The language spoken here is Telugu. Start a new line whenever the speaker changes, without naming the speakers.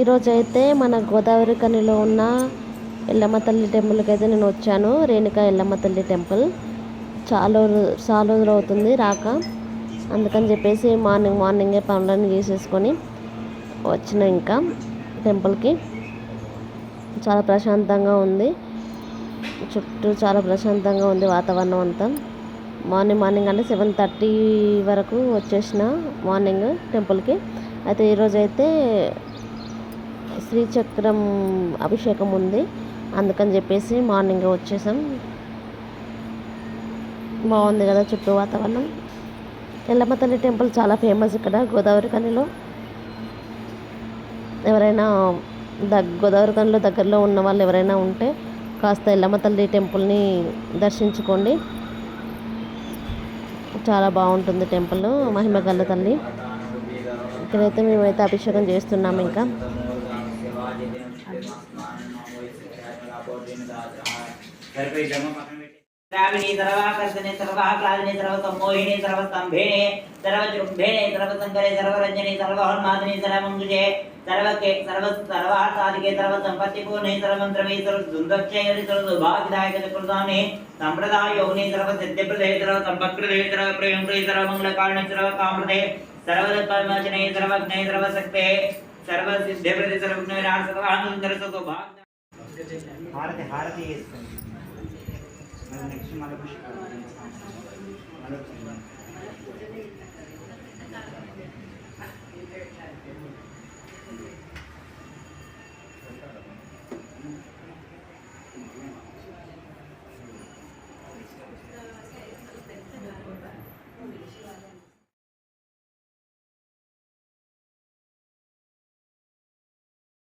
ఈరోజు అయితే మన గోదావరి కనిలో ఉన్న ఎల్లమ్మ తల్లి టెంపుల్కి అయితే నేను వచ్చాను. రేణుకా ఎల్లమ్మ తల్లి టెంపుల్ చాలా రోజులు అవుతుంది రాక. అందుకని చెప్పేసి మార్నింగే పనులన్నీ చేసేసుకొని వచ్చిన ఇంకా టెంపుల్కి. చాలా ప్రశాంతంగా ఉంది, చుట్టూ చాలా ప్రశాంతంగా ఉంది వాతావరణం అంతా. మార్నింగ్ అంటే 7:30 వరకు వచ్చేసిన మార్నింగ్ టెంపుల్కి. అయితే ఈరోజు అయితే శ్రీచక్రం అభిషేకం ఉంది, అందుకని చెప్పేసి మార్నింగ్ వచ్చేసాం. బాగుంది కదా చుట్టూ వాతావరణం. ఎల్లమ్మ తల్లి టెంపుల్ చాలా ఫేమస్ ఇక్కడ గోదావరి కనిలో. ఎవరైనా గోదావరి కనిలో దగ్గరలో ఉన్న వాళ్ళు ఎవరైనా ఉంటే కాస్త ఎల్లమ్మ తల్లి టెంపుల్ని దర్శించుకోండి. చాలా బాగుంటుంది టెంపుల్, మహిమగల్ల తల్లి. ఇక్కడైతే మేమైతే అభిషేకం చేస్తున్నాం. ఇంకా
శ్రావిణి సర్వాకర్షణి సర్వాహ్లాదిని సర్వసమ్మోహిని సర్వస్తంభేణి సర్వజృంభేణి సర్వసంకరే సర్వరంజని సర్వహన్మాదిని సర్వమంగుజే సర్వార్థాదికే సర్వసంపత్తిపూర్ణి సర్వమంత్రమే సర్వదుందక్షయరి సర్వసౌభాగ్యదాయక చక్రదాని సంప్రదాయోగిని సర్వసిద్ధిప్రదే సర్వసంపత్ప్రదే సర్వప్రయోగప్రదే సర్వమంగళకారిణి సర్వకామప్రదే సర్వదత్పరమోచనే సర్వజ్ఞే సర్వశక్తే సర్వసిద్ధిప్రదే సర్వజ్ఞవినాశ సర్వానందర సౌభాగ్య హారతి నెక్స్ట్